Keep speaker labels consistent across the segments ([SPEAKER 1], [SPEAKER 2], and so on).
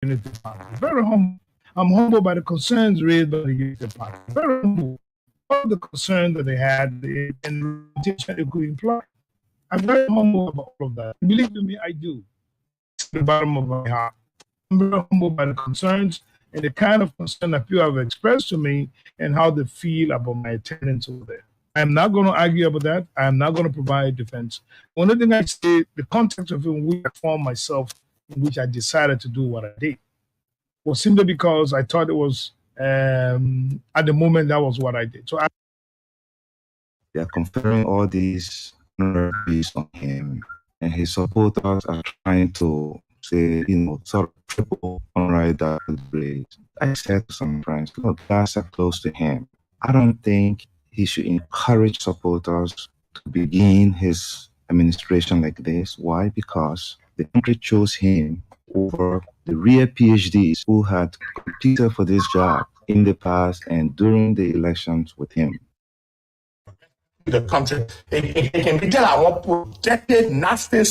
[SPEAKER 1] Unity Party. Very humble. I'm humbled by the concerns raised by the Unity Party. Very humble. All the concerns that they had and reputation it could imply. I'm very humble about all of that. Believe me, I do. It's the bottom of my heart. I'm very humbled by the concerns and the kind of concern that people have expressed to me and how they feel about my attendance over there. I'm not going to argue about that. I'm not going to provide defense. One thing I say, the context of in which I formed myself, in which I decided to do what I did, was simply because I thought it was, at the moment, that was what I did. So
[SPEAKER 2] they are conferring all these honoraries on him, and his supporters are trying to say, sort of triple honorary that grade. I said to some friends, look, guys are close to him. I don't think he should encourage supporters to begin his administration like this. Why? Because the country chose him over the real PhDs who had competed for this job in the past and during the elections with him.
[SPEAKER 3] The country, it can be tell our protected, nasty,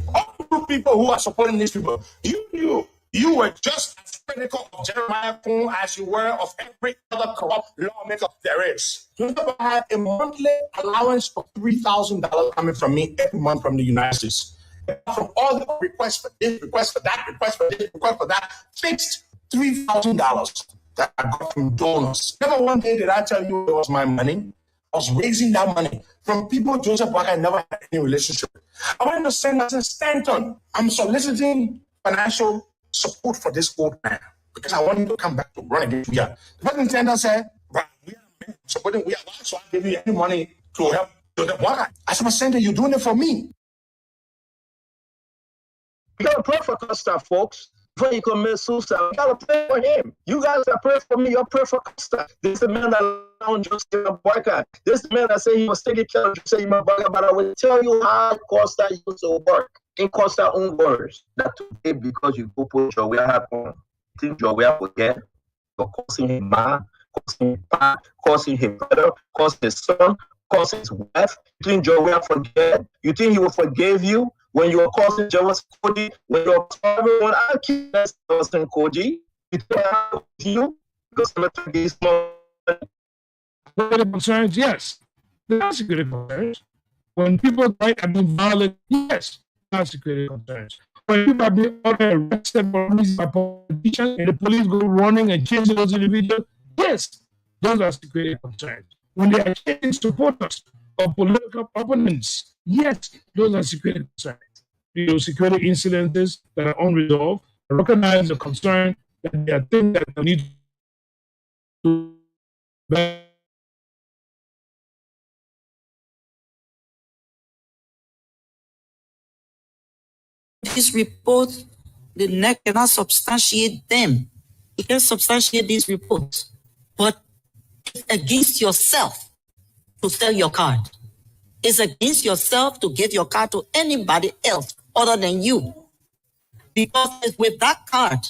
[SPEAKER 3] all people who are supporting these people. You were just as critical of Jeremiah Kuhn as you were of every other corrupt lawmaker there is. You never had a monthly allowance of $3,000 coming from me every month from the United States. From all the requests for this, requests for that, requests for this, requests for that, fixed $3,000 that I got from donors. Never one day did I tell you it was my money. I was raising that money from people Joseph Walker never had any relationship with. I went to Senator Stanton. I'm soliciting financial support for this old man because I want him to come back to run against me. The President Stanton said, right, we are supporting, we are not, so I'll give you any money to help Joseph Walker. I said, Senator, you're doing it for me.
[SPEAKER 4] You gotta pray for Costa, folks. Before you commit suicide, you gotta pray for him. You guys are praying for me, you're praying for Costa. This is the man that allowed Joseph Walker. This is the man that said he was taking care of Joseph Walker, but I will tell you how Costa used to work. In Costa's own words, that today because you go put your way happen, think your way forget, you're causing him mad, causing him bad, causing his brother, causing his son, causing his wife. You think your way forget? You think he will forgive you? When you are causing jealous Koji, when you are everyone, I keep that person Koji, you because I'm not this
[SPEAKER 1] security concerns, yes. There are security concerns. When people are being violent, yes, there are security concerns. When people are being arrested for police by politicians and the police go running and chasing those individuals, yes, those are security concerns. When they are chasing supporters of political opponents, yes, those are security concerns. Security incidences that are unresolved, recognize the concern that there are things that need to be.
[SPEAKER 5] This report, the NEC cannot substantiate them. You can substantiate these reports, but it's against yourself to sell your card. It's against yourself to give your card to anybody else other than you. Because it's with that card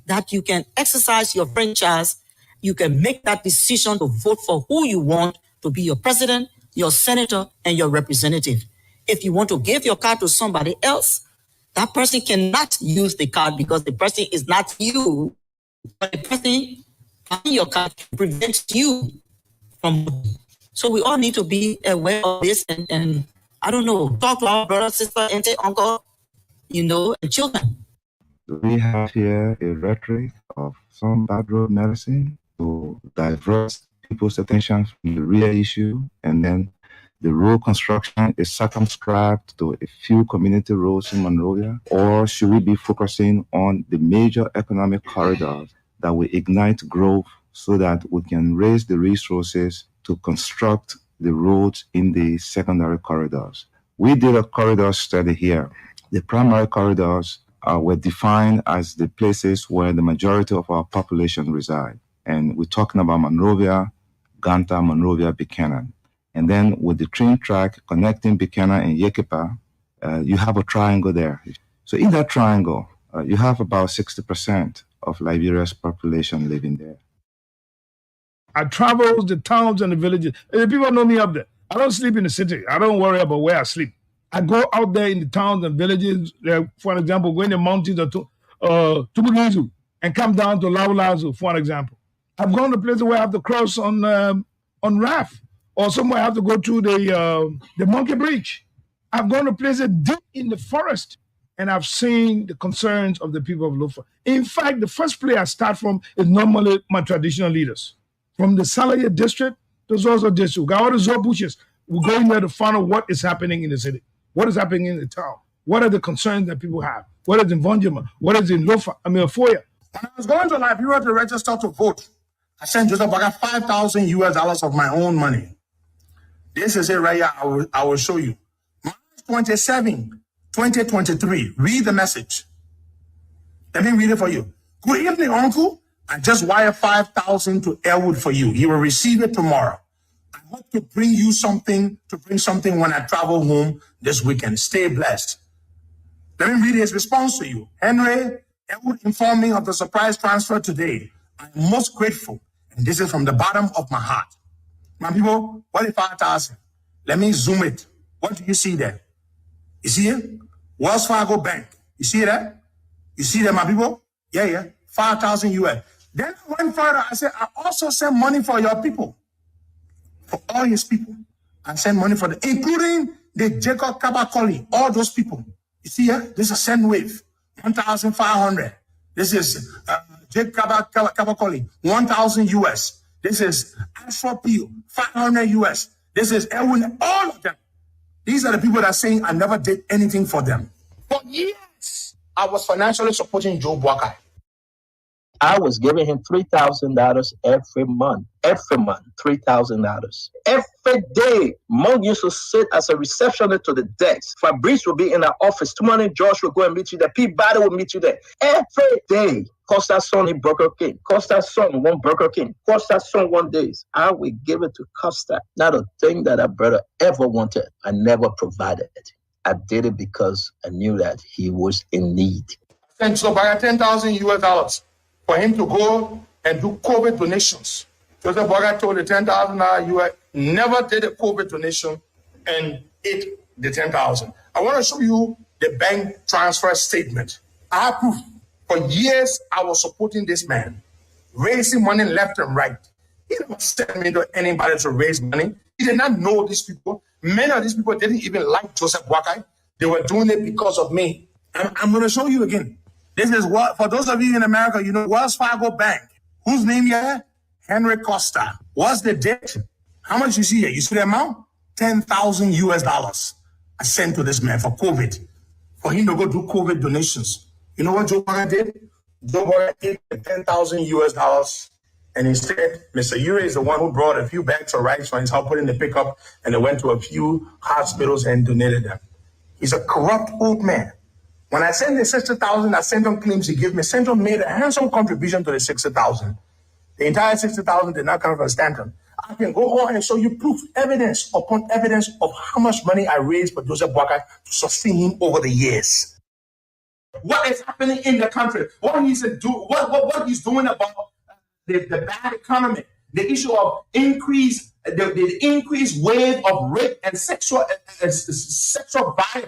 [SPEAKER 5] that you can exercise your franchise, you can make that decision to vote for who you want to be your president, your senator, and your representative. If you want to give your card to somebody else, that person cannot use the card because the person is not you. But the person buying your card prevents you from voting. So we all need to be aware of this and I don't know, talk to our brother, sister, auntie, uncle, and children.
[SPEAKER 2] We have here a rhetoric of some bad road medicine to divert people's attention from the real issue, and then the road construction is circumscribed to a few community roads in Monrovia, or should we be focusing on the major economic corridors that will ignite growth so that we can raise the resources to construct the roads in the secondary corridors? We did a corridor study here. The primary corridors were defined as the places where the majority of our population reside. And we're talking about Monrovia, Ganta, Monrovia, Buchanan. And then with the train track connecting Buchanan and Yekepa, you have a triangle there. So in that triangle, you have about 60% of Liberia's population living there.
[SPEAKER 1] I travel the towns and the villages. And people know me up there. I don't sleep in the city. I don't worry about where I sleep. I go out there in the towns and villages, for example, go in the mountains Tumugizu and come down to Laulazu, for an example. I've gone to places where I have to cross on raft, or somewhere I have to go to the Monkey Bridge. I've gone to places deep in the forest, and I've seen the concerns of the people of Lofa. In fact, the first place I start from is normally my traditional leaders. From the Salaya district to Zozo district, got all the Zobushes. We go in there to find out what is happening in the city, what is happening in the town, what are the concerns that people have, what is in Vonjima, what is in Lofa, Foya.
[SPEAKER 3] When I was going to Liberia to register to vote, I sent Joseph Baga $5,000 of my own money. This is it right here. I will show you. March 27, 2023. Read the message. Let me read it for you. Good evening, Uncle. I just wired $5,000 to Elwood for you. You will receive it tomorrow. I hope to bring something when I travel home this weekend. Stay blessed. Let me read his response to you. Henry, Elwood informed me of the surprise transfer today. I'm most grateful. And this is from the bottom of my heart. My people, what is 5,000? Let me zoom it. What do you see there? You see it? Wells Fargo Bank. You see that? You see that, my people? Yeah. 5,000 US. Then I went further. I said, I also send money for your people. For all his people. I send money for them, including the Jacob Kabakoli, all those people. You see here? This is a send wave. 1,500. This is Jacob Kabakoli, 1,000 US. This is Ashford Peel, 500 US. This is Elwin, all of them. These are the people that are saying I never did anything for them. For years, I was financially supporting Joe Boakai.
[SPEAKER 4] I was giving him $3,000 every month. Every month, $3,000. Every day, Monk used to sit as a receptionist to the desk. Fabrice would be in the office. Tomorrow, Josh would go and meet you there. Pete Bada would meet you there. Every day. Costa's son in Burger King. Costa's son won Burger King. Costa's son won days. I would give it to Costa. Not a thing that a brother ever wanted. I never provided it. I did it because I knew that he was in need.
[SPEAKER 3] And so by $10,000 for him to go and do COVID donations. Joseph Boga told the $10,000 US, never did a COVID donation and ate the $10,000. I want to show you the bank transfer statement. I have proof. For years, I was supporting this man, raising money left and right. He never sent me to anybody to raise money. He did not know these people. Many of these people didn't even like Joseph Boakai. They were doing it because of me. I'm going to show you again. This is what, for those of you in America, you know, Wells Fargo Bank. Whose name here? Henry Costa. What's the debt? How much you see here? You see the amount? $10,000 I sent to this man for COVID, for him to go do COVID donations. You know what Joe Boga did? Joe Boga gave $10,000 and he said, Mr. Ure is the one who brought a few bags of rice for his help put in the pickup, and they went to a few hospitals and donated them. He's a corrupt old man. When I sent the $60,000 that Centrum claims he gave me, Centrum made a handsome contribution to the $60,000. The entire $60,000 did not come from Stanton. I can go on and show you proof, evidence upon evidence of how much money I raised for Joseph Boakai to sustain him over the years. What is happening in the country? What he's doing about the bad economy, the issue of the increased wave of rape and sexual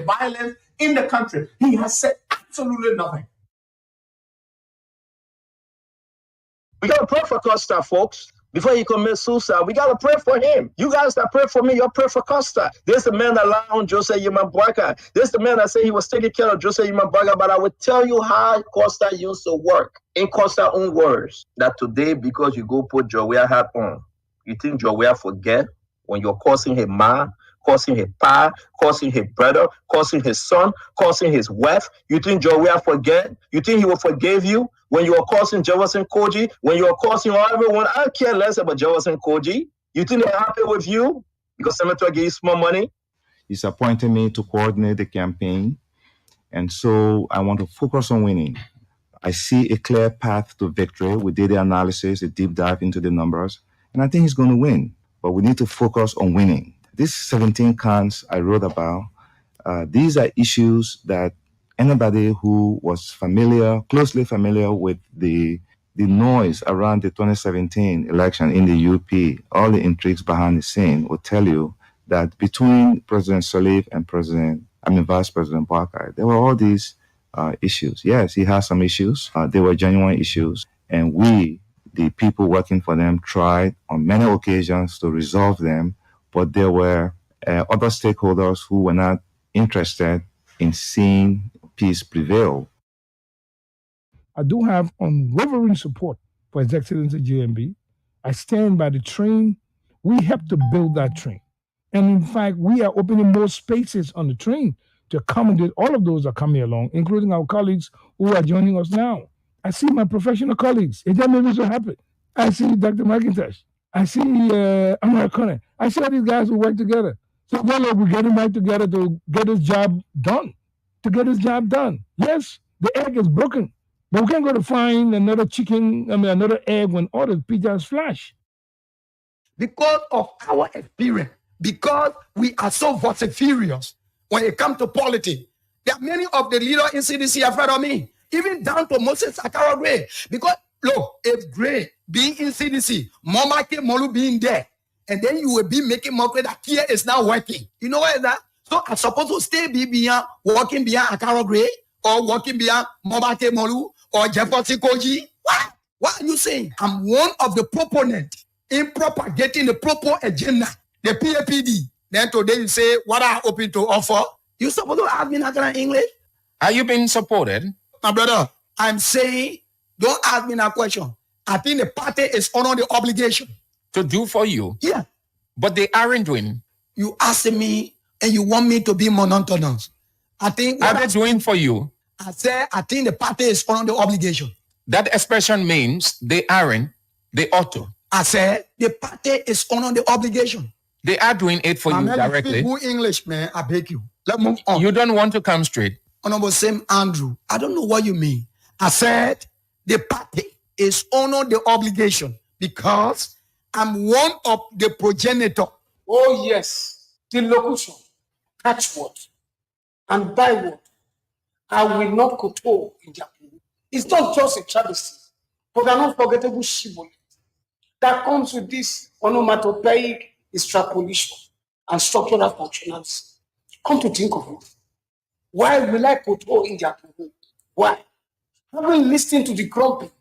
[SPEAKER 3] violence in the country. He has said absolutely nothing.
[SPEAKER 4] We gotta pray for Costa, folks. Before he commits suicide, we gotta pray for him. You guys that pray for me, you pray for Costa. This the man that lied on Jose Yimambwaka. This the man that said he was taking care of Jose Yimambwaka. But I will tell you how Costa used to work. In Costa's own words, that today, because you go put Jowiah hat on, you think Jowiah forget when you're causing his mom, causing his pa, causing his brother, causing his son, causing his wife. You think Jowiah forget? You think he will forgive you when you are causing Jefferson Koji? When you are causing everyone? I care less about Jefferson Koji. You think they're happy with you because Senator gave you small money?
[SPEAKER 2] He's appointed me to coordinate the campaign, and so I want to focus on winning. I see a clear path to victory. We did the analysis, a deep dive into the numbers, and I think he's going to win. But we need to focus on winning. These 17 cons I wrote about, these are issues that anybody who was closely familiar with the noise around the 2017 election in the UP, all the intrigues behind the scene will tell you that between President Sirleaf and Vice President Boakai, there were all these issues. Yes, he has some issues. They were genuine issues. And we, the people working for them, tried on many occasions to resolve them. But there were other stakeholders who were not interested in seeing peace prevail.
[SPEAKER 1] I do have unwavering support for His Excellency JMB. I stand by the train. We helped to build that train. And in fact, we are opening more spaces on the train to accommodate all of those that are coming along, including our colleagues who are joining us now. I see my professional colleagues. It just made me so happy. I see Dr. McIntosh. I see Amara Connor. I see all these guys who work together. So we're getting back together to get this job done. Yes, the egg is broken. But we can't go to find another egg when all the pigeons flash.
[SPEAKER 3] Because of our experience, because we are so vociferous when it comes to politics, there are many of the leaders in CDC afraid of me, even down to Moses Sakara Gray. Because, look, if Gray being in CDC, Momake Molu being there, and then you will be making mockery that here is now working. You know what is that? So I'm supposed to stay beyond, walking beyond Akara Gray, or walking beyond Momake Molu, or Jefferson Koji. What are you saying? I'm one of the proponents in propagating the proper agenda, the PAPD. Then today you say, what are open to offer? You supposed to ask me in that English?
[SPEAKER 6] Are you being supported?
[SPEAKER 3] My brother, I'm saying, don't ask me that question. I think the party is under the obligation.
[SPEAKER 6] To do for you?
[SPEAKER 3] Yeah.
[SPEAKER 6] But they aren't doing.
[SPEAKER 3] You ask me and you want me to be monotonous. I think...
[SPEAKER 6] Are they doing for you?
[SPEAKER 3] I said, I think the party is under the obligation.
[SPEAKER 6] That expression means they aren't, they ought to.
[SPEAKER 3] I said, the party is under the obligation.
[SPEAKER 6] They are doing it for you directly.
[SPEAKER 3] Speak good English, man. I beg you. Let's move on.
[SPEAKER 6] You don't want to come straight.
[SPEAKER 3] Honorable Sam Andrew, I don't know what you mean. I said, the party is under the obligation because I'm one of the progenitor.
[SPEAKER 7] Oh, yes. The locution, catchword, and byword. I will not kowtow in their people. It's not just a travesty, but an unforgettable shibboleth that comes with this onomatopoeic extrapolation and structural functionality. Come to think of it. Why will I kowtow in their people? Why? Having listened to the grumpy,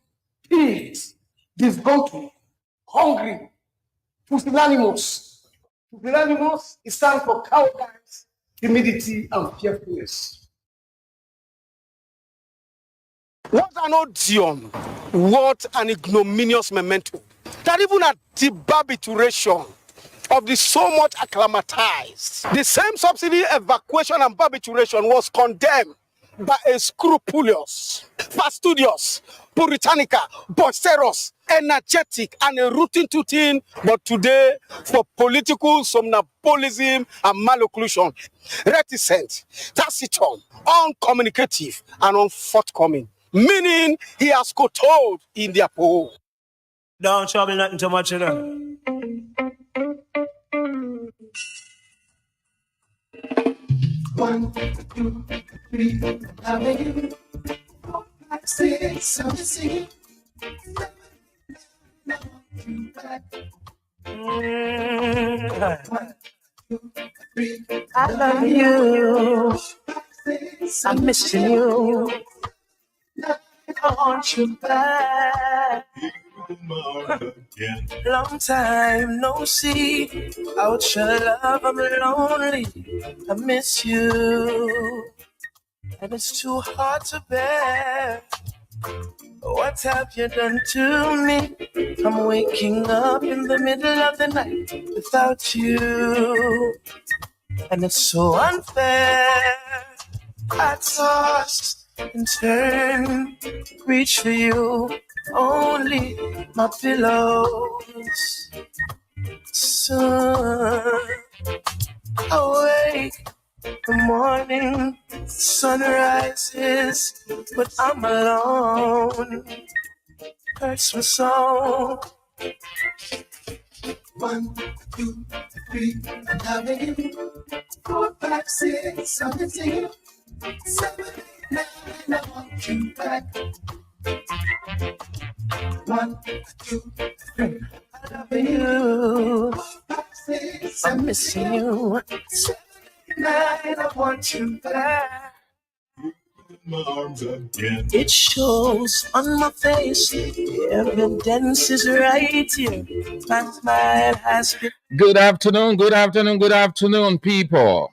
[SPEAKER 7] pigs, disgruntled, hungry, pusillanimous. Pusillanimous, it stands for cowardice, timidity, and fearfulness. What an odium, what an ignominious memento, that even at the barbituration of the so much acclimatized, the same subsidy evacuation and barbituration was condemned by a scrupulous, fastidious, puritanica, boisterous, energetic, and a routine, but today for political somnambulism and malocclusion, reticent, taciturn, uncommunicative, and unforthcoming. Meaning he has kowtowed in their poll.
[SPEAKER 8] Don't trouble nothing too much, you know.
[SPEAKER 3] 1, 2, 3, loving 4, 5, 6, 7, 7,
[SPEAKER 8] I love you. I'm missing you. I want you back. Long time no see. Out your love, I'm lonely. I miss you, and it's too hard to bear. What have you done to me? I'm waking up in the middle of the night without you, and it's so unfair. I toss and turn, reach for you, only my pillows. Soon awake, the morning sun rises, but I'm alone. Hurts my soul.
[SPEAKER 3] 1, 2, 3, I'm loving you. 4, 5, 6, 7, 7, 8, 9, I want you back. 1, 2, 3,
[SPEAKER 8] I love you.
[SPEAKER 3] 4, 5, 6,
[SPEAKER 8] I'm missing you.
[SPEAKER 3] 7, 8, 9, I want you back.
[SPEAKER 8] It shows on my face. The evidence is right here. My smile has been.
[SPEAKER 6] Good afternoon, good afternoon, good afternoon, people.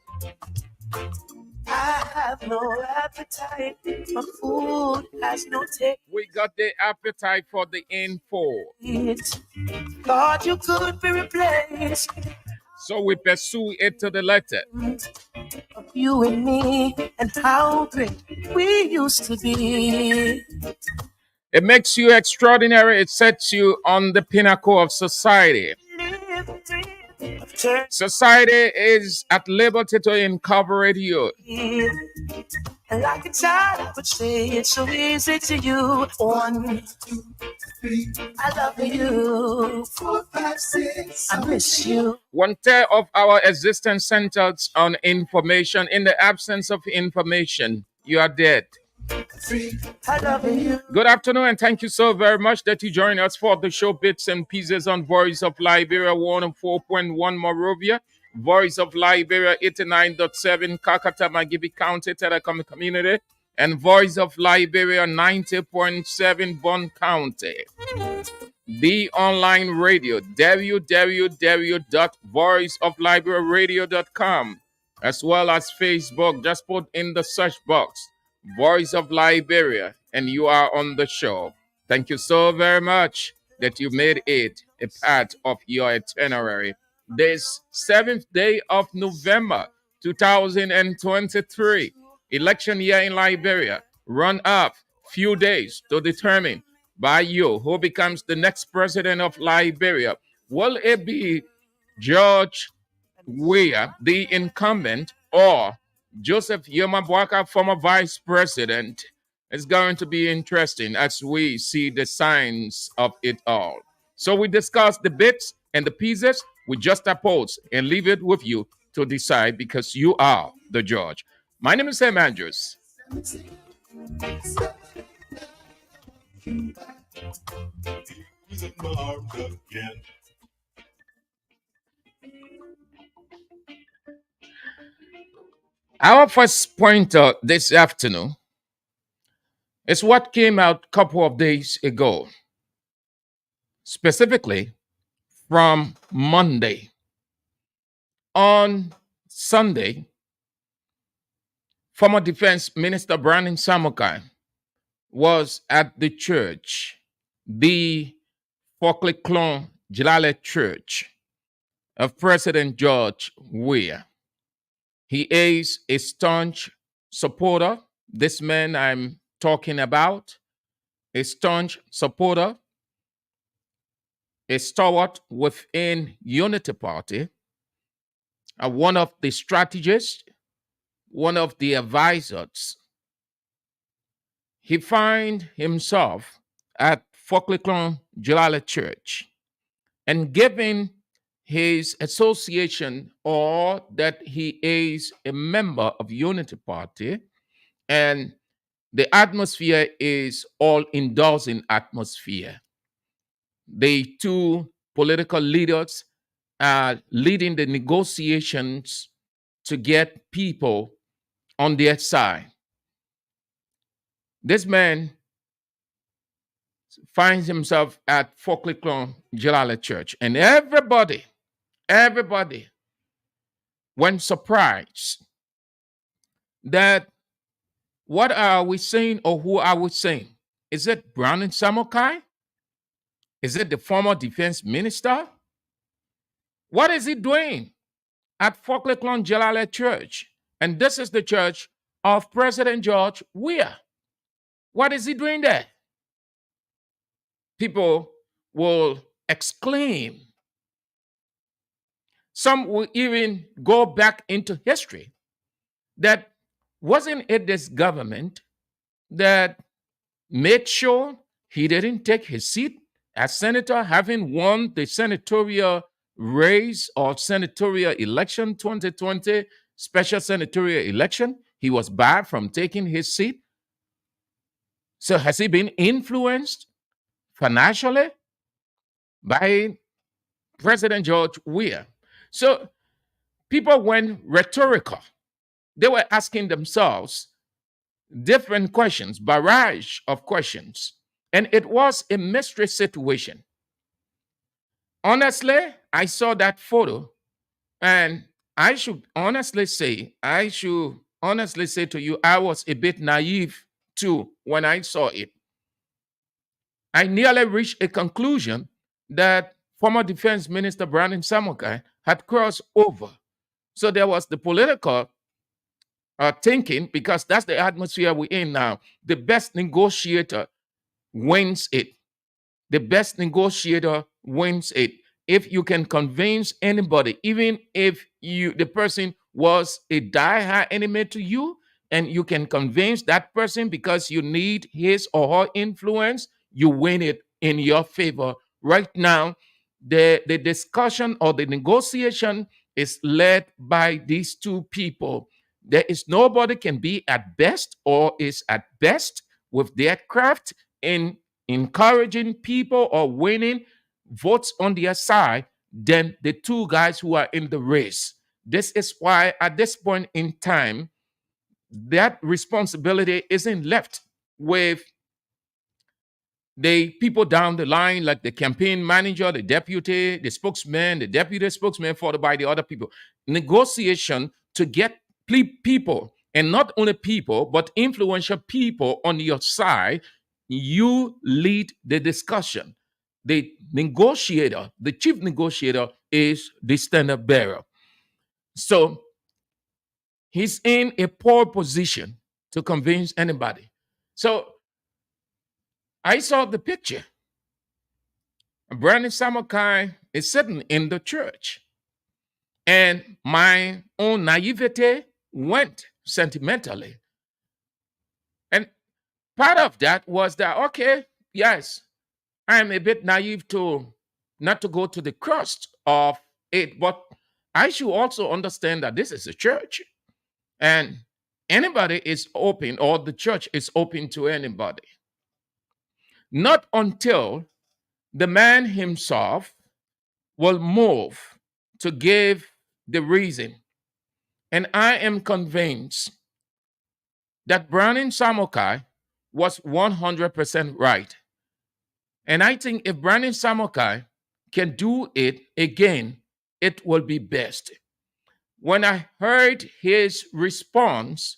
[SPEAKER 8] I have no appetite for food, has no taste.
[SPEAKER 6] We got the appetite for the info.
[SPEAKER 8] Thought you could be replaced.
[SPEAKER 6] So we pursue it to the letter.
[SPEAKER 8] Of you and me, and how great we used to be.
[SPEAKER 6] It makes you extraordinary. It sets you on the pinnacle of society. Society is at liberty to incorporate you.
[SPEAKER 8] Like a child, I would say it's so easy to you. 1, 2, 3. I love you. 4, 5, 6. I miss you.
[SPEAKER 6] 1/3 of our existence centers on information. In the absence of information, you are dead.
[SPEAKER 8] I love you.
[SPEAKER 6] Good afternoon, and thank you so very much that you join us for the show Bits and Pieces on Voice of Liberia 104.1 Monrovia, Voice of Liberia 89.7 Kakata Magibi County Telecom Community, and Voice of Liberia 90.7 Bon County. The online radio, www.voiceofliberiaradio.com, as well as Facebook. Just put in the search box Voice of Liberia, and you are on the show. Thank you so very much that you made it a part of your itinerary. This 7th day of November 2023, election year in Liberia, run up few days to determine by you who becomes the next president of Liberia. Will it be George Weah, the incumbent, or Joseph Yomabwaka, former vice president? It's going to be interesting as we see the signs of it all. So we discuss the bits and the pieces. We just oppose and leave it with you to decide because you are the judge. My name is Sam Andrews. Our first pointer this afternoon is what came out a couple of days ago, specifically from Monday. On Sunday, former Defense Minister Brandon Samukai was at the church, the Fokleklon Jilale Church of President George Weah. He is a staunch supporter. This man I'm talking about, a staunch supporter, a stalwart within Unity Party, one of the strategists, one of the advisors. He find himself at Fokleklon Jilale Church, and given his association or that he is a member of Unity Party, and the atmosphere is all endorsing atmosphere. The two political leaders are leading the negotiations to get people on their side. This man finds himself at Fokleklon Jilale Church, and everybody went surprised that what are we saying or who are we saying? Is it Brandon Samukai? Is it the former defense minister? What is he doing at Fokleklon Jilale Church? And this is the church of President George Weah. What is he doing there? People will exclaim. Some will even go back into history that wasn't it this government that made sure he didn't take his seat as senator, having won the senatorial race or senatorial election 2020, special senatorial election. He was barred from taking his seat. So has he been influenced financially by President George Weah? So people went rhetorical. They were asking themselves, different questions, barrage of questions. And it was a mystery situation. Honestly, I saw that photo, and I should honestly say to you, I was a bit naive too when I saw it. I nearly reached a conclusion that former Defense Minister Brandon Samokai had crossed over. So there was the political thinking, because that's the atmosphere we're in now. The best negotiator wins it. The best negotiator wins it. If you can convince anybody, even if the person was a die-hard enemy to you, and you can convince that person because you need his or her influence, you win it in your favor. Right now, the discussion or the negotiation is led by these two people. There is nobody can be at best or is at best with their craft in encouraging people or winning votes on their side than the two guys who are in the race. This is why at this point in time, that responsibility isn't left with the people down the line, like the campaign manager, the deputy, the spokesman, the deputy spokesman, followed by the other people. Negotiation to get people, and not only people, but influential people on your side. You lead the discussion. The negotiator, the chief negotiator, is the standard bearer. So he's in a poor position to convince anybody. So I saw the picture. Brandon Samokai is sitting in the church, and my own naivete went sentimentally. And part of that was that, okay, yes, I'm a bit naive to not to go to the crust of it, but I should also understand that this is a church, and anybody is open, or the church is open to anybody. Not until the man himself will move to give the reason. And I am convinced that Brandon Samokai was 100% right. And I think if Brandon Samokai can do it again, it will be best. When I heard his response,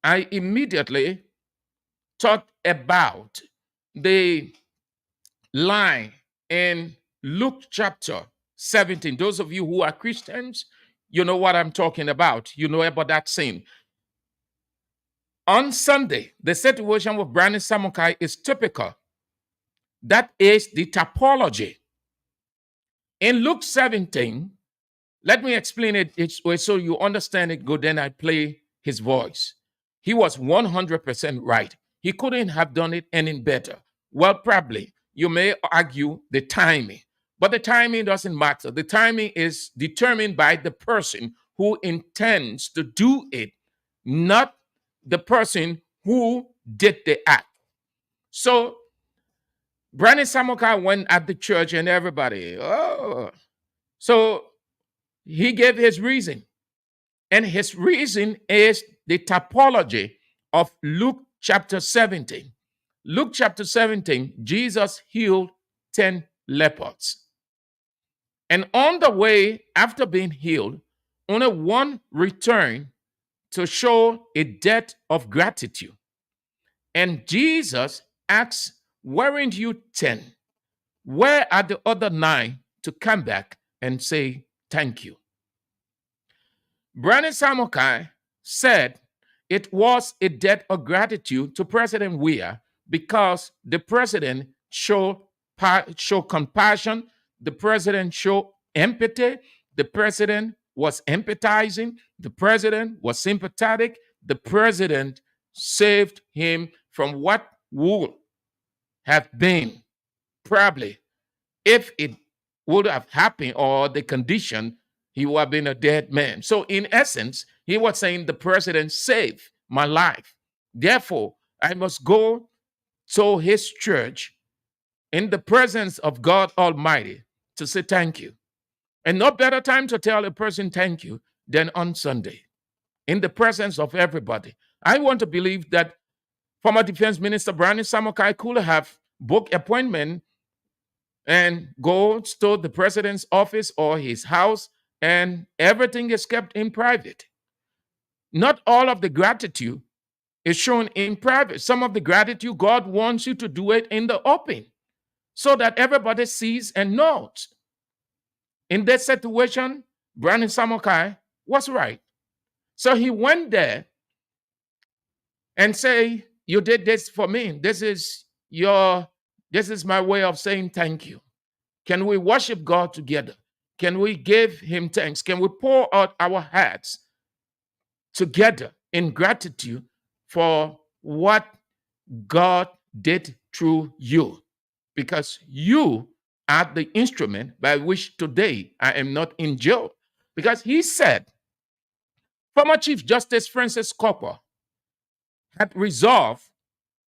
[SPEAKER 6] I immediately thought about the line in Luke chapter 17. Those of you who are Christians, you know what I'm talking about. You know about that scene. On Sunday, the situation with Brandon Samokai is typical. That is the typology. In Luke 17, let me explain it so you understand it good, then I play his voice. He was 100% right. He couldn't have done it any better. Well, probably. You may argue the timing, but the timing doesn't matter. The timing is determined by the person who intends to do it, not the person who did the act. So Brandon Samokai went at the church and everybody, so he gave his reason. And his reason is the typology of Luke chapter 17. Luke chapter 17, Jesus healed 10 lepers. And on the way, after being healed, only one returned to show a debt of gratitude. And Jesus asked, weren't you 10? Where are the other 9 to come back and say thank you? Brandon Samokai said it was a debt of gratitude to President Weah because the president showed compassion, the president showed empathy, the president was empathizing, the president was sympathetic, the president saved him from what would have been probably, if it would have happened or the condition, he would have been a dead man. So in essence, he was saying the president saved my life. Therefore, I must go to his church in the presence of God Almighty to say thank you. And no better time to tell a person thank you than on Sunday, in the presence of everybody. I want to believe that former Defense Minister Brandon Samokai could have booked appointment and goes to the president's office or his house, and everything is kept in private. Not all of the gratitude is shown in private. Some of the gratitude, God wants you to do it in the open so that everybody sees and knows. In this situation, Brandon Samokai was right. So he went there and say, you did this for me. This is my way of saying thank you. Can we worship God together? Can we give him thanks? Can we pour out our hearts together in gratitude for what God did through you? Because you are the instrument by which today I am not in jail. Because he said, former Chief Justice Francis Copper had resolved,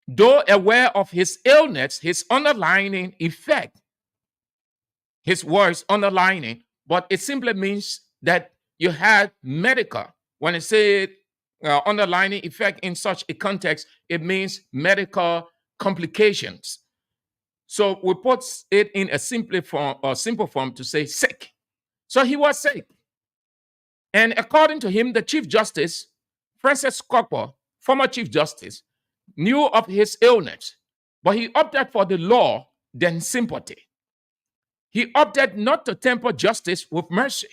[SPEAKER 6] though aware of his illness, his underlying effect, his words underlining, but it simply means that you had medical. When it said underlining effect in such a context, it means medical complications. So we put it in a simple form to say sick. So he was sick. And according to him, the Chief Justice, Francis Copper, former Chief Justice, knew of his illness, but he opted for the law than sympathy. He opted not to temper justice with mercy.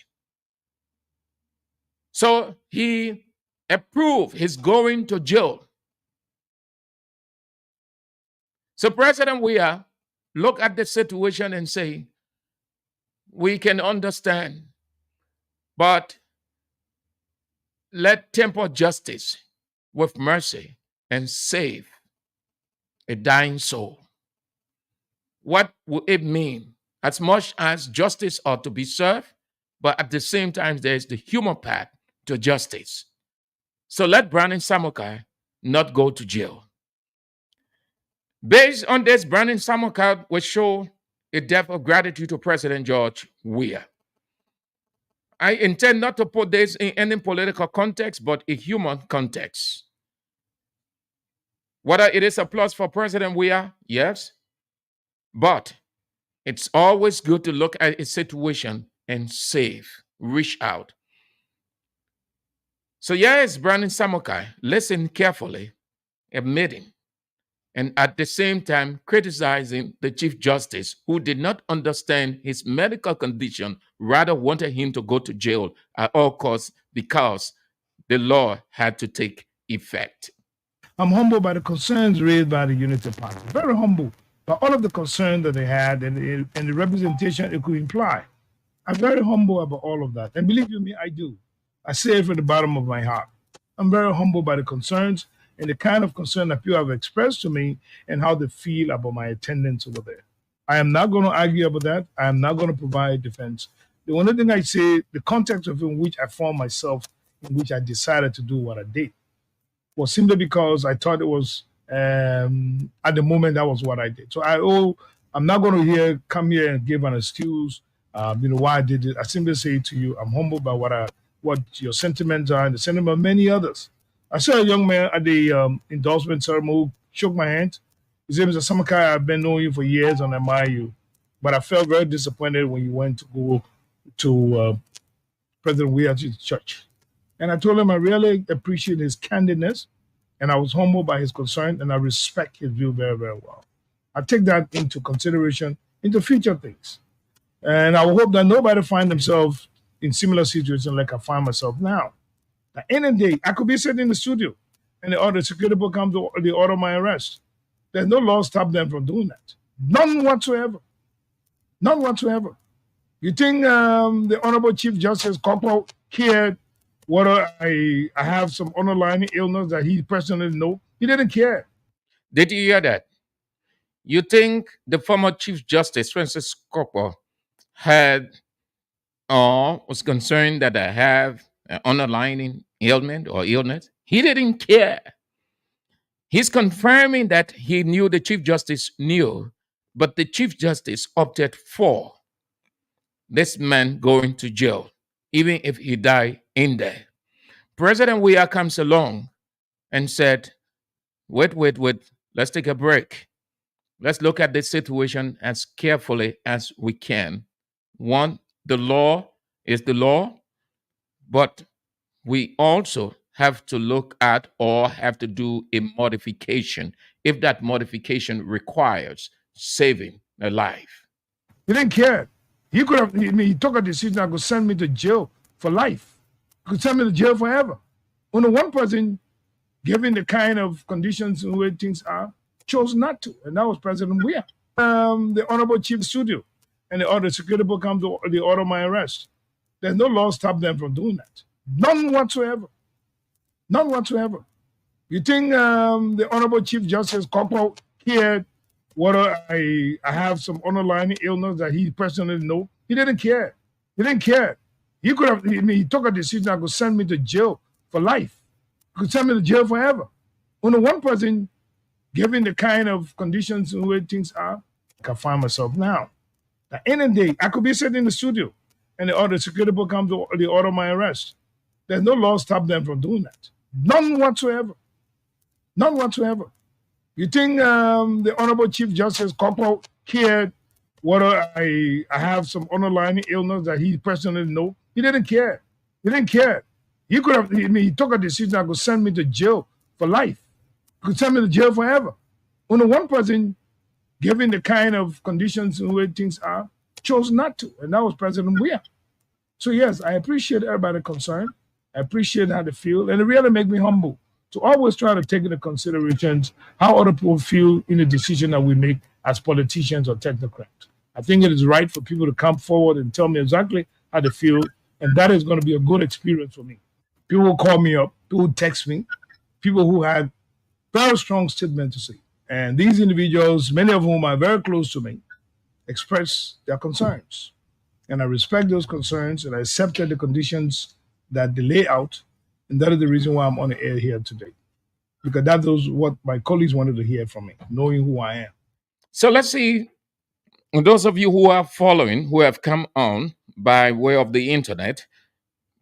[SPEAKER 6] So he approved his going to jail. So President Weah look at the situation and say, we can understand, but let temper justice with mercy and save a dying soul. What will it mean? As much as justice ought to be served, but at the same time, there's the human part to justice. So let Brandon Samokai not go to jail. Based on this, Brandon Samokai will show a depth of gratitude to President George Weah. I intend not to put this in any political context, but a human context. Whether it is a plus for President Weah, yes, but it's always good to look at a situation and save, reach out. So yes, Brandon Samokai, listen carefully, admitting, and at the same time criticizing the Chief Justice, who did not understand his medical condition, rather wanted him to go to jail at all costs because the law had to take effect.
[SPEAKER 1] I'm humbled by the concerns raised by the Unity Party. Very humble by all of the concerns that they had and the representation it could imply. I'm very humble about all of that. And believe you me, I do. I say it from the bottom of my heart. I'm very humbled by the concerns and the kind of concern that people have expressed to me and how they feel about my attendance over there. I am not going to argue about that. I am not going to provide defense. The only thing I say, the context of in which I found myself, in which I decided to do what I did, was simply because I thought it was, at the moment, that was what I did. So I'm not going to come here and give an excuse, why I did it. I simply say to you, I'm humbled by what your sentiments are and the sentiment of many others. I saw a young man at the endorsement ceremony who shook my hand. His name is Samokai. I've been knowing you for years and I admire you. But I felt very disappointed when you went to go to President Weah's church. And I told him I really appreciate his candidness and I was humbled by his concern and I respect his view very, very well. I take that into consideration into future things. And I hope that nobody find themselves in similar situations like I find myself now. At any day, I could be sitting in the studio and the security people come to the order my arrest. There's no law stop them from doing that. None whatsoever. None whatsoever. You think the Honorable Chief Justice Copper cared whether I have some underlying illness that he personally knows? He didn't care.
[SPEAKER 6] Did you hear that? You think the former Chief Justice, Francis Copper, was concerned that I have an underlying ailment or illness? He didn't care. He's confirming that he knew the Chief Justice knew, but the Chief Justice opted for this man going to jail, even if he died in there. President Weah comes along and said, wait, let's take a break. Let's look at this situation as carefully as we can. One, the law is the law, but we also have to look at or have to do a modification if that modification requires saving a life.
[SPEAKER 1] He didn't care. He could have, he took a decision that could send me to jail for life. He could send me to jail forever. Only one person, given the kind of conditions in which things are, chose not to, and that was President Weah. The Honorable Chief Studio and the security people come to the order my arrest. There's no law stop them from doing that. None whatsoever. None whatsoever. You think the Honorable Chief Justice Cockrell cared whether I have some underlying illness that he personally know? He didn't care. He didn't care. He could have, he took a decision that could send me to jail for life. He could send me to jail forever. Only one person, given the kind of conditions in which things are, I can find myself now. Now, any day, I could be sitting in the studio and the security people come to the order my arrest. There's no law stop them from doing that. None whatsoever. None whatsoever. You think the Honorable Chief Justice Cockrell cared whether I have some underlying illness that he personally know? He didn't care. He didn't care. He could have, he took a decision that could send me to jail for life. He could send me to jail forever. Only one person, given the kind of conditions in which things are, chose not to, and that was President Weah. So yes, I appreciate everybody concerned. I appreciate how they feel, and it really makes me humble to always try to take into considerations how other people feel in the decision that we make as politicians or technocrats. I think it is right for people to come forward and tell me exactly how they feel, and that is going to be a good experience for me. People will call me up, people will text me, people who had very strong statements to say. And these individuals, many of whom are very close to me, express their concerns. And I respect those concerns, and I accepted the conditions that they lay out. And that is the reason why I'm on the air here today. Because that was what my colleagues wanted to hear from me, knowing who I am.
[SPEAKER 6] So let's see, those of you who are following, who have come on by way of the internet,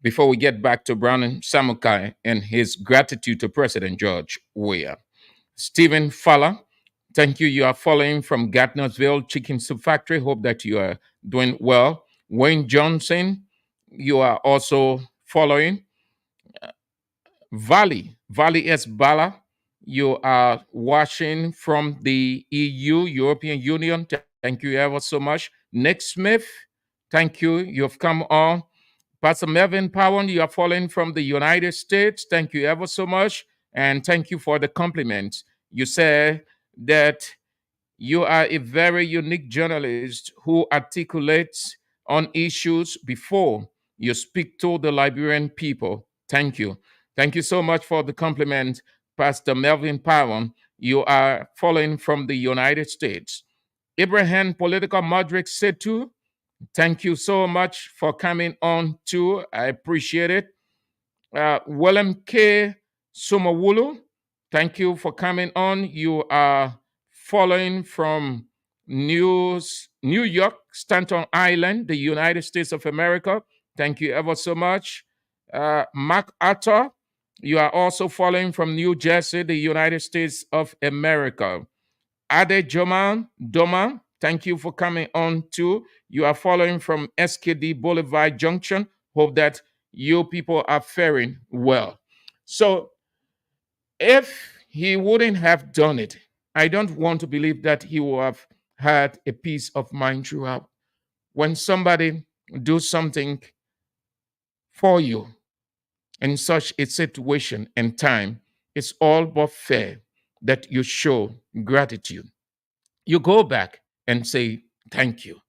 [SPEAKER 6] before we get back to Browning Samukai and his gratitude to President George Weah. Stephen Fowler, thank you. You are following from Gardnersville Chicken Soup Factory. Hope that you are doing well. Wayne Johnson, you are also following. Valley S. Bala, you are watching from the EU, European Union. Thank you ever so much. Nick Smith, thank you. You've come on. Pastor Melvin Powen, you are following from the United States. Thank you ever so much. And thank you for the compliment. You said that you are a very unique journalist who articulates on issues before you speak to the Liberian people. Thank you. Thank you so much for the compliment, Pastor Melvin Powen. You are following from the United States. Ibrahim Political Modric Setu, thank you so much for coming on too. I appreciate it. Willem K. Sumawulu, thank you for coming on. You are following from New York, Staten Island, the United States of America. Thank you ever so much. Mark Arthur, you are also following from New Jersey, the United States of America. Ade Doma, thank you for coming on too. You are following from SKD Boulevard Junction. Hope that you people are faring well. So if he wouldn't have done it, I don't want to believe that he would have had a peace of mind throughout. When somebody do something for you in such a situation and time, it's all but fair that you show gratitude. You go back and say, thank you.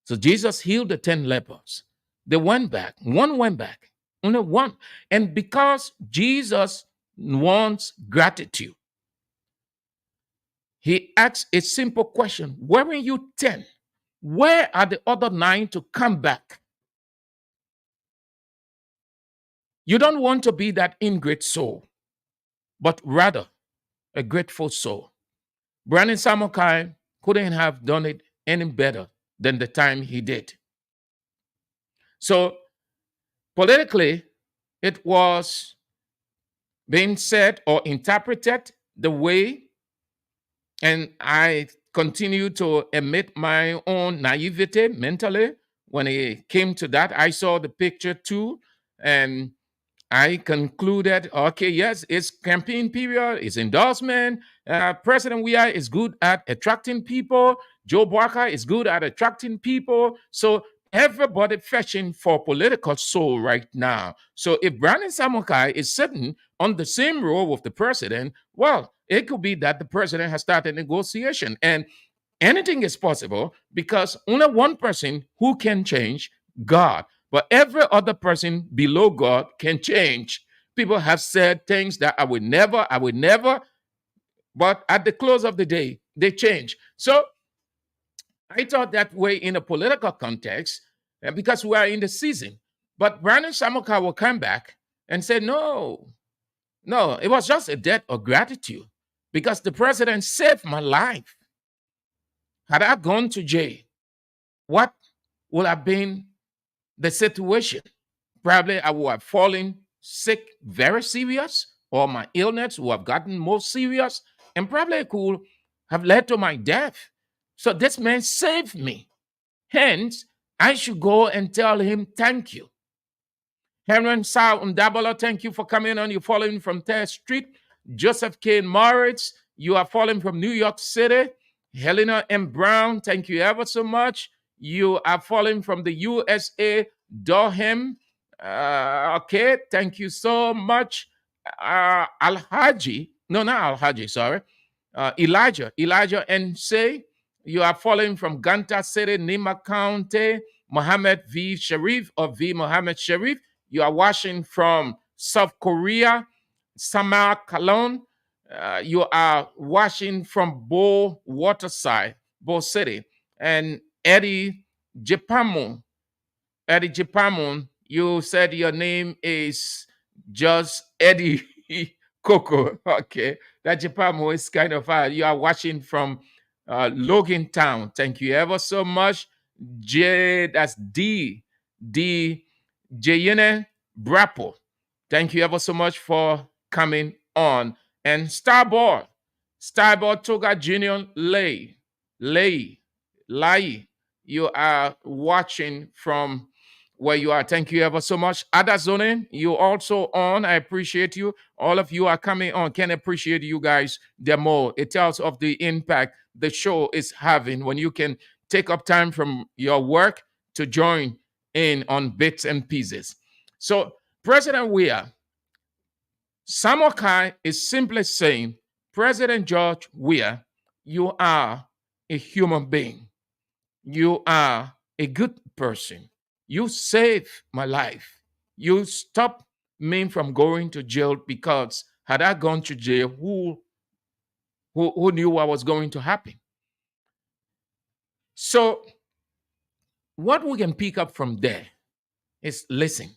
[SPEAKER 6] So Jesus healed the 10 lepers. They went back. One went back. Only one. And because Jesus wants gratitude, he asks a simple question. Weren't you 10? Where are the other 9 to come back? You don't want to be that ingrate soul, but rather a grateful soul. Brandon Samukai couldn't have done it any better than the time he did. So politically, it was being said or interpreted the way, and I continue to admit my own naivety mentally. When it came to that, I saw the picture too, and I concluded, okay, yes, it's campaign period, it's endorsement. President Weah is good at attracting people. Joe Barker is good at attracting people. So everybody fetching for political soul right now. So if Brandon Samokai is sitting on the same row with the president, well, it could be that the president has started negotiation. And anything is possible because only one person who can change, God. But every other person below God can change. People have said things that I would never, but at the close of the day, they change. So I thought that way in a political context, because we are in the season. But Brandon Samoka will come back and say, no, it was just a debt of gratitude because the president saved my life. Had I gone to jail, what would have been the situation? Probably I would have fallen sick very serious, or my illness would have gotten more serious, and probably it could have led to my death. So this man saved me. Hence, I should go and tell him thank you. Henry Sao Ndabala, thank you for coming on. You're following from 3rd Street. Joseph K. Moritz, you are following from New York City. Helena M. Brown, thank you ever so much. You are following from the USA, Durham. Okay, thank you so much. Alhaji, no, not Alhaji, sorry. Elijah and say, you are following from Ganta City, Nima County. Mohammed V. Sharif or V. Mohammed Sharif. You are watching from South Korea, Samar Kalon. You are watching from Bo Waterside, Bo City. And Eddie Jepamon. Eddie Jepamon, you said your name is just Eddie Coco. Okay. That Jepamon is kind of hard. You are watching from Logan Town. Thank you ever so much. That's Jayene Brapo. Thank you ever so much for coming on. And Starboard Toga Junior Lai, you are watching from where you are. Thank you ever so much. Adazone, you also on. I appreciate you. All of you are coming on. Can appreciate you guys the more. It tells of the impact the show is having when you can take up time from your work to join in on bits and pieces. So President Weah, Samokai is simply saying, President George Weah, you are a human being. You are a good person. You saved my life. You stopped me from going to jail because had I gone to jail, who knew what was going to happen? So what we can pick up from there is, listen,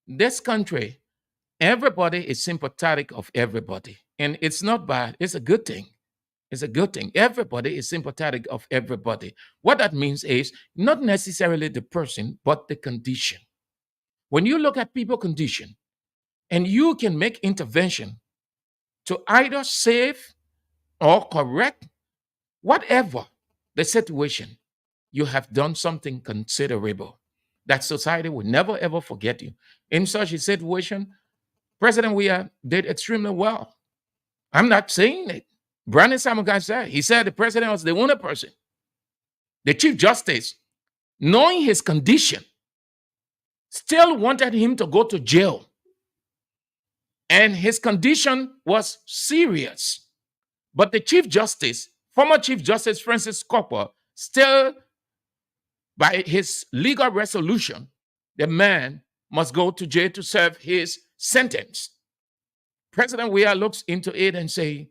[SPEAKER 6] this country, everybody is sympathetic of everybody. And it's not bad. It's a good thing. It's a good thing. Everybody is sympathetic of everybody. What that means is not necessarily the person, but the condition. When you look at people's condition and you can make intervention to either save or correct whatever the situation, you have done something considerable that society will never ever forget you. In such a situation, President Weah did extremely well. I'm not saying it. Brandon Samuel said, he said the president was the only person. The Chief Justice, knowing his condition, still wanted him to go to jail. And his condition was serious. But the Chief Justice, former Chief Justice Francis Copper, still, by his legal resolution, the man must go to jail to serve his sentence. President Weah looks into it and say,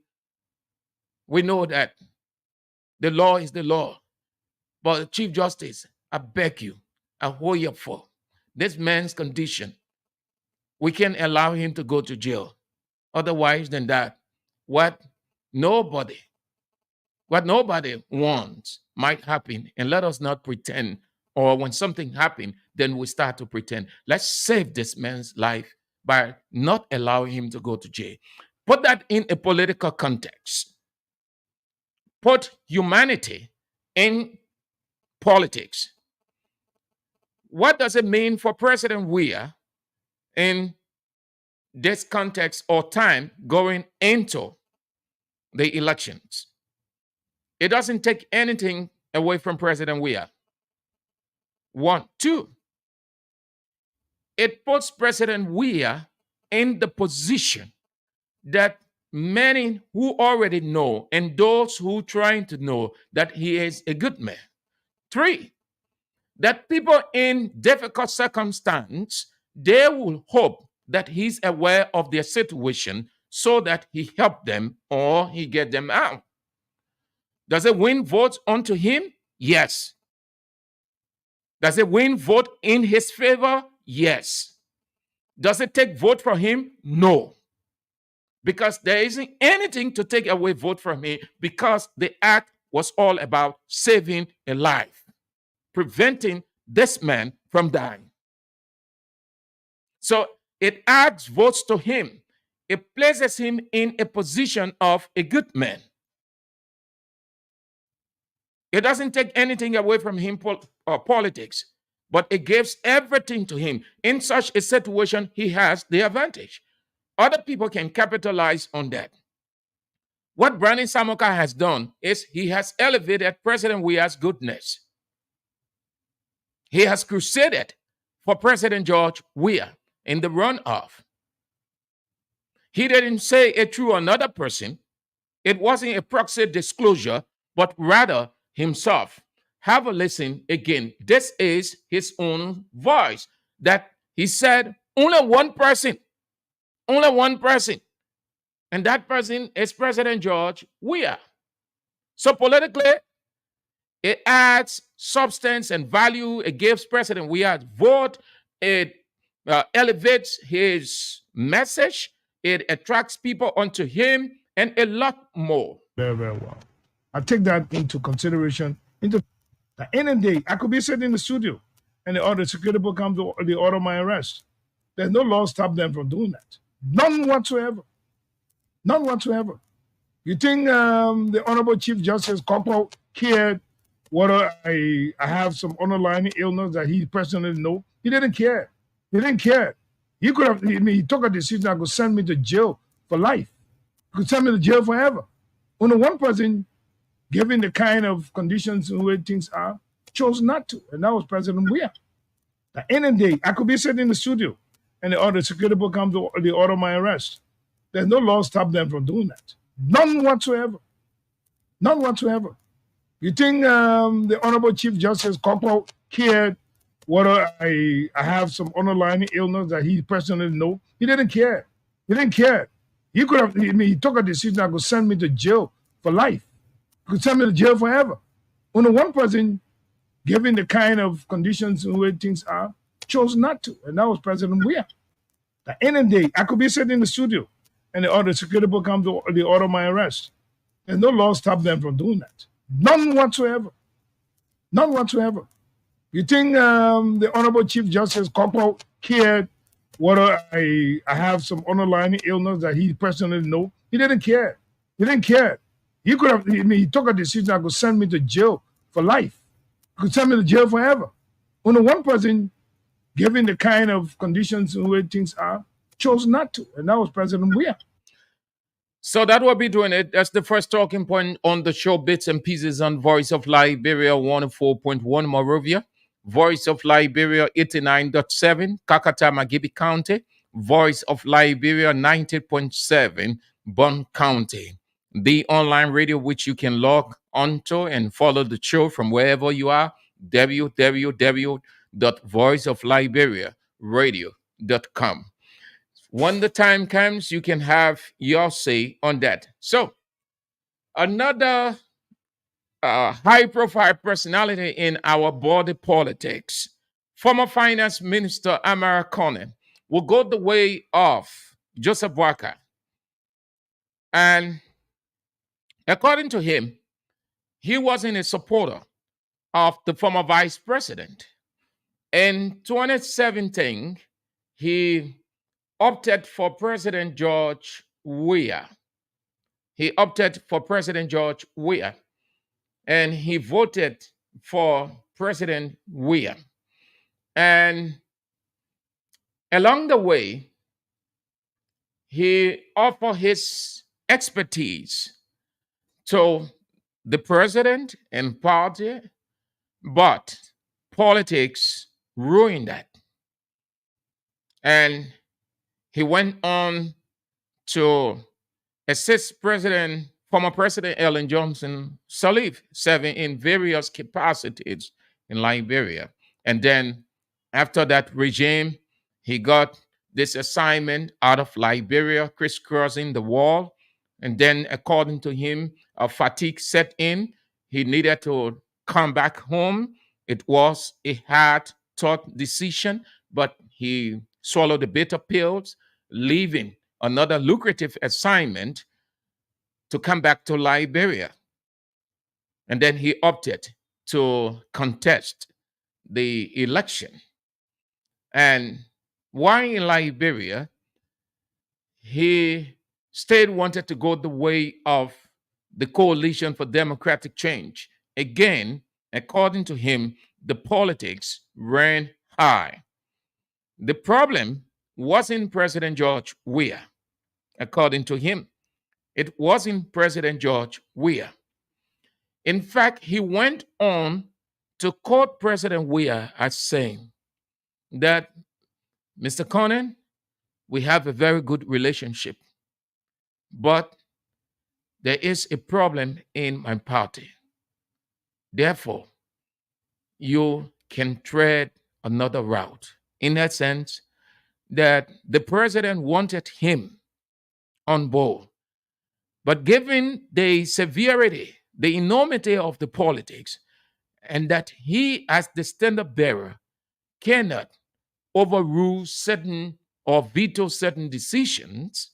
[SPEAKER 6] we know that the law is the law. But Chief Justice, I beg you, I hold you for this man's condition. We can't allow him to go to jail. Otherwise than that, what nobody wants might happen. And let us not pretend, or when something happens, then we start to pretend. Let's save this man's life by not allowing him to go to jail. Put that in a political context. Put humanity in politics. What does it mean for President Weah in this context or time going into the elections? It doesn't take anything away from President Weah. 1, 2, it puts President Weah in the position that many who already know and those who trying to know that he is a good man. 3, that people in difficult circumstance, they will hope that he's aware of their situation so that he help them or he get them out. Does it win votes unto him? Yes. Does it win vote in his favor? Yes. Does it take vote from him? No. Because there isn't anything to take away vote from him, because the act was all about saving a life, preventing this man from dying. So it adds votes to him. It places him in a position of a good man. It doesn't take anything away from him politics, but it gives everything to him. In such a situation, he has the advantage. Other people can capitalize on that. What Brandon Samoka has done is he has elevated President Weah's goodness. He has crusaded for President George Weah in the runoff. He didn't say it through another person. It wasn't a proxy disclosure, but rather himself. Have a listen again. This is his own voice that he said only one person. Only one person. And that person is President George Weah. So politically, it adds substance and value. It gives President Weah vote. It elevates his message. It attracts people onto him and a lot more.
[SPEAKER 1] Very, very well. I take that into consideration. Into the end of the day, I could be sitting in the studio and the security people come to the order my arrest. There's no law stop them from doing that. None whatsoever. None whatsoever. You think the Honorable Chief Justice Cockle cared whether I have some underlying illness that he personally know? He didn't care. He didn't care. He could have, he took a decision that could send me to jail for life. He could send me to jail forever. Only one person, given the kind of conditions and where things are, chose not to. And that was President Weah. At the end of the day, I could be sitting in the studio and the security people come to the order my arrest. There's no law stop them from doing that. None whatsoever. None whatsoever. You think the Honorable Chief Justice Cockle cared whether I have some underlying illness that he personally know? He didn't care. He didn't care. He could have, he took a decision that could send me to jail for life. He could send me to jail forever. Only one person, given the kind of conditions and where things are, chose not to. And that was President Weah. At the end of the day, I could be sitting in the studio and the security people come to the order my arrest. There's no law stop them from doing that. None whatsoever. None whatsoever. You think the Honorable Chief Justice Cockle cared whether I have some underlying illness that he personally know? He didn't care. He didn't care. He could have, he took a decision that could send me to jail for life. He could send me to jail forever. Only one person, given the kind of conditions and where things are, chose not to. And that was President Weah.
[SPEAKER 6] So that will be doing it. That's the first talking point on the show, Bits and Pieces on Voice of Liberia 104.1 Monrovia, Voice of Liberia 89.7 Kakata Magibi County, Voice of Liberia 90.7 Bon County. The online radio which you can log onto and follow the show from wherever you are, www.voiceofliberiaradio.com. When the time comes, you can have your say on that. So, another high-profile personality in our body politics, former Finance Minister Amara Conan, will go the way of Joseph Boakai. And according to him, he wasn't a supporter of the former vice president. In 2017, he opted for President George Weah. He opted for President George Weah, and he voted for President Weah. And along the way, he offered his expertise to the president and party, but politics ruined that. And he went on to assist former President Ellen Johnson Sirleaf, serving in various capacities in Liberia. And then after that regime, he got this assignment out of Liberia, crisscrossing the wall. And then, according to him, a fatigue set in. He needed to come back home. It was a hard, tough decision, but he swallowed the bitter pills, leaving another lucrative assignment to come back to Liberia. And then he opted to contest the election. And while in Liberia, he still wanted to go the way of the Coalition for Democratic Change. Again, according to him, the politics ran high. The problem wasn't President George Weah, according to him. It wasn't President George Weah. In fact, he went on to quote President Weah as saying that, Mr. Conan, we have a very good relationship, but there is a problem in my party. Therefore, you can tread another route. In that sense, that the president wanted him on board. But given the severity, the enormity of the politics, and that he, as the standard bearer, cannot overrule certain or veto certain decisions,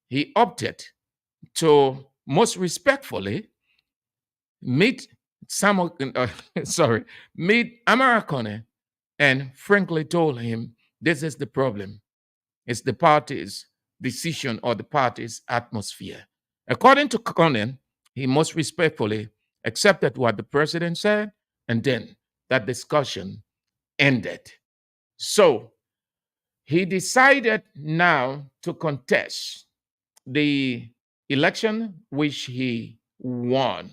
[SPEAKER 6] he opted to most respectfully meet meet Amaracone, and frankly told him, this is the problem. It's the party's decision or the party's atmosphere. According to Conan, he most respectfully accepted what the president said, and then that discussion ended. So he decided now to contest the election, which he won.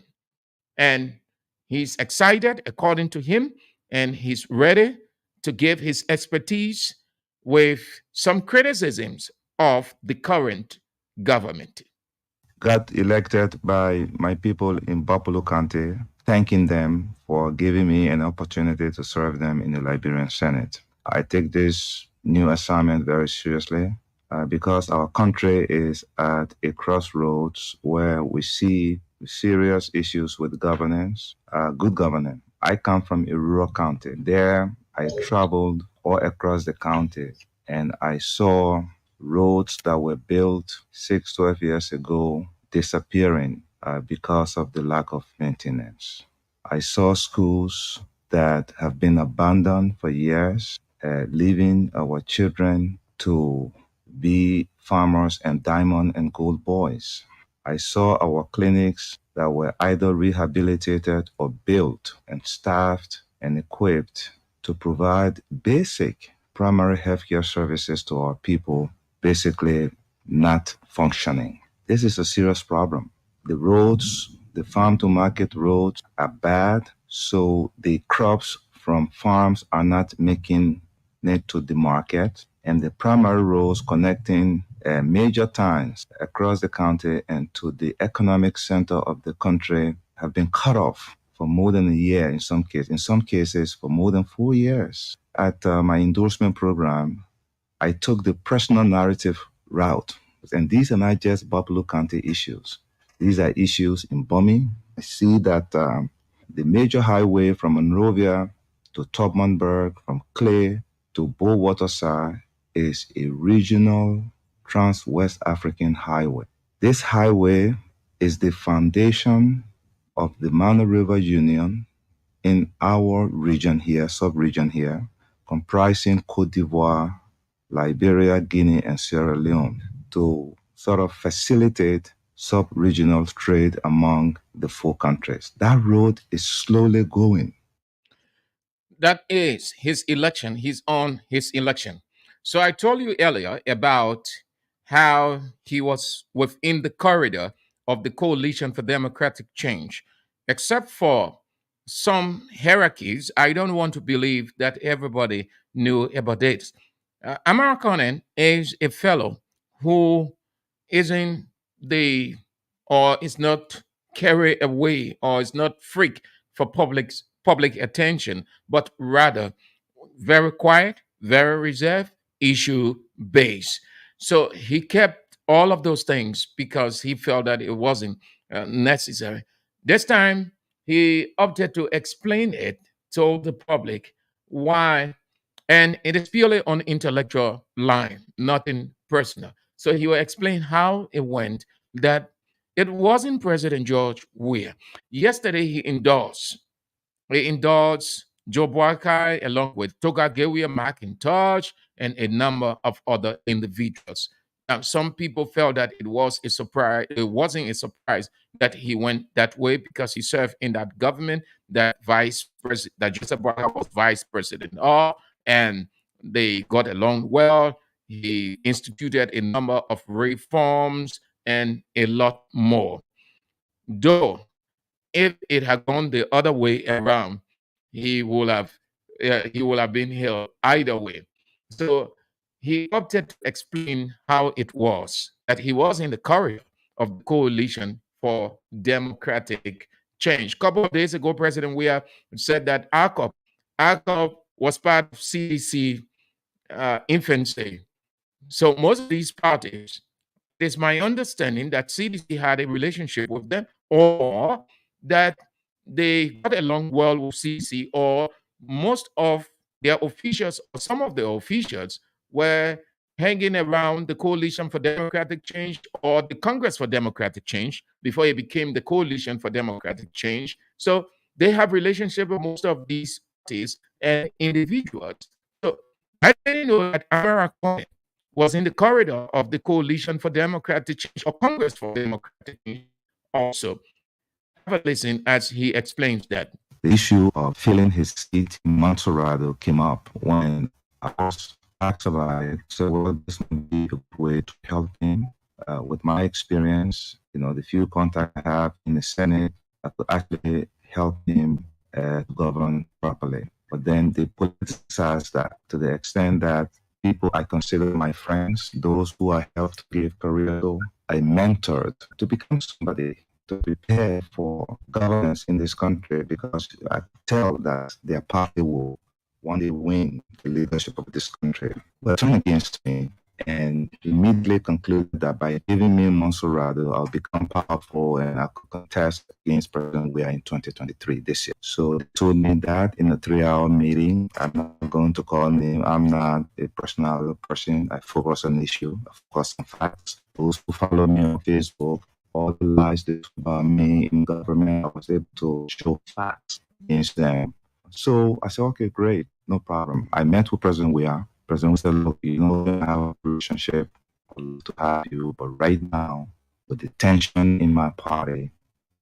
[SPEAKER 6] And he's excited, according to him, and he's ready to give his expertise with some criticisms of the current government.
[SPEAKER 2] Got elected by my people in Buffalo County, thanking them for giving me an opportunity to serve them in the Liberian Senate. I take this new assignment very seriously because our country is at a crossroads where we see serious issues with governance, good governance. I come from a rural county. There, I traveled all across the county and I saw roads that were built 12 years ago disappearing because of the lack of maintenance. I saw schools that have been abandoned for years, leaving our children to be farmers and diamond and gold boys. I saw our clinics that were either rehabilitated or built and staffed and equipped to provide basic primary healthcare services to our people, basically not functioning. This is a serious problem. The roads, the farm to market roads are bad, so the crops from farms are not making it to the market, and the primary roads connecting major towns across the county and to the economic center of the country have been cut off for more than a year in some cases for more than 4 years. At my endorsement program, I took the personal narrative route. And these are not just Buffalo County issues. These are issues in Bomi. I see that the major highway from Monrovia to Tubmanburg, from Clay to Bowaterside, is a regional trans-West African highway. This highway is the foundation of the Mano River Union in our region here, sub-region here, comprising Côte d'Ivoire, Liberia, Guinea, and Sierra Leone to sort of facilitate sub-regional trade among the four countries. That road is slowly going.
[SPEAKER 6] That is his election. He's on his election. So I told you earlier about how he was within the corridor of the Coalition for Democratic Change. Except for some hierarchies, I don't want to believe that everybody knew about it. American is a fellow who isn't the or is not carried away or is not freak for public attention, but rather very quiet, very reserved, issue based. So he kept all of those things because he felt that it wasn't necessary. This time he opted to explain it, told the public why, and it is purely on intellectual line, nothing personal. So he will explain how it went, that it wasn't President George Weah. Yesterday he endorsed Joe Boakai along with Toga Gewia McIntosh and a number of other individuals. Now, some people felt that it was a surprise. It wasn't a surprise that he went that way because he served in that government that Joseph Boakai was vice president of, and they got along well. He instituted a number of reforms and a lot more. Though if it had gone the other way around, he would have he would have been held either way. So he opted to explain how it was that he was in the corridor of the coalition for democratic change. A couple of days ago, President Weah said that ARCOP was part of CDC infancy. So most of these parties, it is my understanding that CDC had a relationship with them, or that they got along well with CDC, or most of their officials, or some of the officials, were hanging around the Coalition for Democratic Change or the Congress for Democratic Change before it became the Coalition for Democratic Change. So they have relationship with most of these parties and individuals. So I didn't know that Amara Cohen was in the corridor of the Coalition for Democratic Change or Congress for Democratic Change also. Have a listen as he explains that.
[SPEAKER 2] The issue of filling his seat in Monserrado came up when I was asked about it. So, well, this would be a good way to help him. With my experience, the few contacts I have in the Senate, I could actually help him govern properly. But then they politicize that to the extent that people I consider my friends, those who I helped give career to, I mentored to become somebody to prepare for governance in this country, because I tell that their party will one day win the leadership of this country. But turned against me and immediately concluded that by giving me Monserrado, I'll become powerful and I could contest against President Weah in 2023 this year. So they told me that in a 3-hour meeting. I'm not going to call him. I'm not a personal person. I focus on issue, I focus on facts. Those who follow me on Facebook, all the lies they talk about me in government, I was able to show facts against them. So I said, okay, great, no problem. I met with President Weah. President Weah said, look, we have a relationship. I'd love to have you, but right now, with the tension in my party,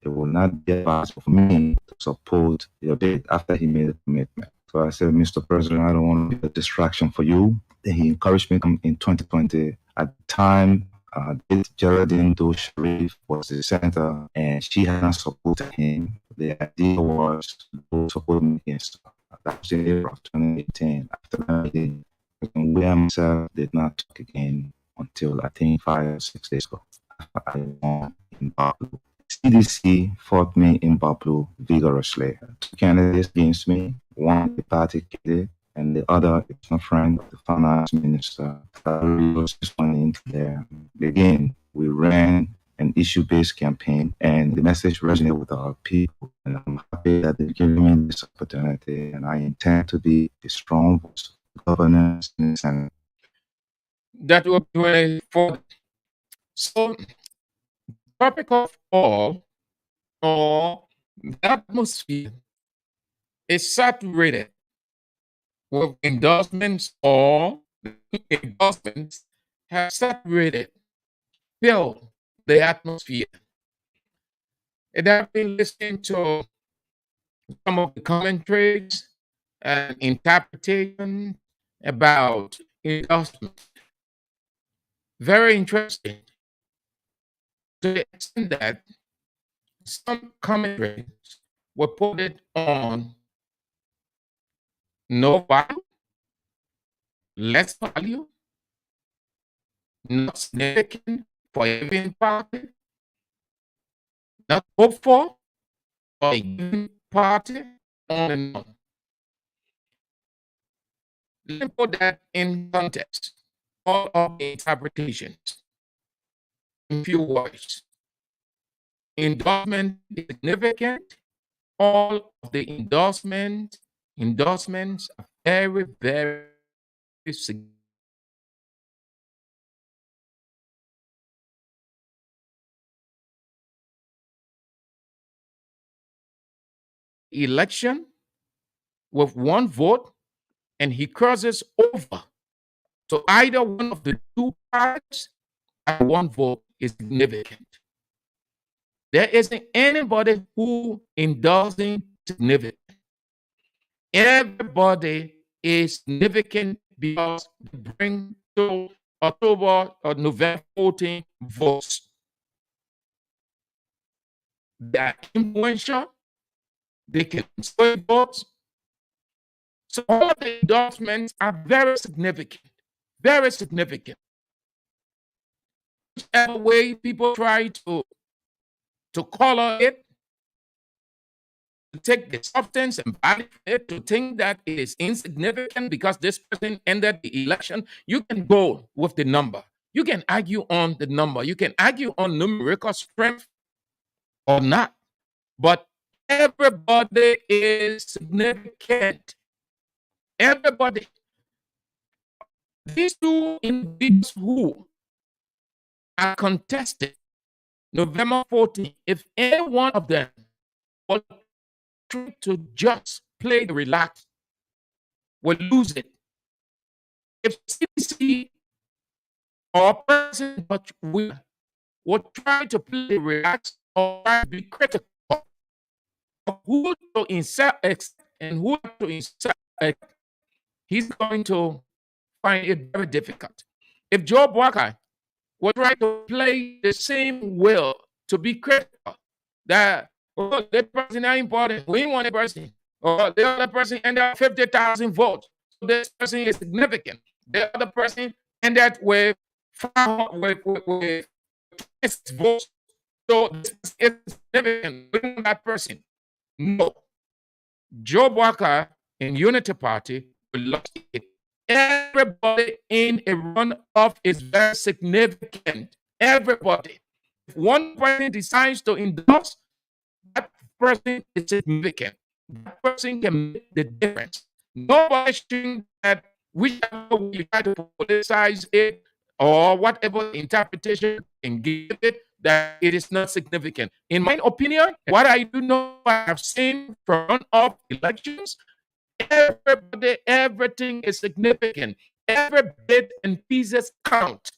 [SPEAKER 2] it will not be advisable for me to support your bid after he made a commitment. So I said, Mr. President, I don't want to be a distraction for you. Then he encouraged me to come in 2020. At the time, Geraldine Do Sharif was the senator, and she had not supported him. The idea was to support me against her. That was in April of 2018. After that meeting, President William himself did not talk again until I think 5 or 6 days ago. I won in Bablu. CDC fought me in Bablu vigorously. 2 candidates against me, one the party candidate, and the other is my friend, the finance minister. Was just one into there. Again, we ran an issue-based campaign, and the message resonated with our people. And I'm happy that they've given me this opportunity, and I intend to be a strong voice of governance in the Senate.
[SPEAKER 6] That was 24. So, topic of all, or the atmosphere is saturated with endorsements or endorsements have saturated, filled the atmosphere. And I've been listening to some of the commentaries and interpretation about endorsement. Very interesting to the extent that some commentaries were put it on no value, less value, not significant for a given party, not hoped for a given party, on and on. Let me put that in context. All of the interpretations in few words. Endorsement is significant. All of the endorsements are very, very significant. Election with one vote, and he crosses over to either one of the two parties, and one vote is significant. There isn't anybody who endorsing significant. Everybody is significant because they bring to October or November 14 votes. They are influential. They can sway votes. So all of the endorsements are very significant. Very significant. Whichever way people try to color it, to take the substance and value it, to think that it is insignificant because this person ended the election, you can go with the number. You can argue on the number. You can argue on numerical strength or not. But everybody is significant. Everybody. These two individuals who are contested November 14th, if any one of them will try to just play the relax, will lose it. If CDC or President Bush will try to play the relax or try to be critical of who to insert and who to insert, he's going to find it very difficult. If Joe Walker will try to play the same will to be critical, that that person is important, we want a person, or the other person ended up 50,000 votes, so this person is significant. The other person ended with 500 votes, so this is significant. We want that person. No. Joe Walker in Unity Party will lose it. Everybody in a runoff is very significant. Everybody. If one person decides to endorse, that person is significant. That person can make the difference. Nobody think that whichever way you try to politicize it or whatever interpretation you can give it, that it is not significant. In my opinion, what I do know, I have seen from runoff elections, everybody, everything is significant. Every bit and pieces count.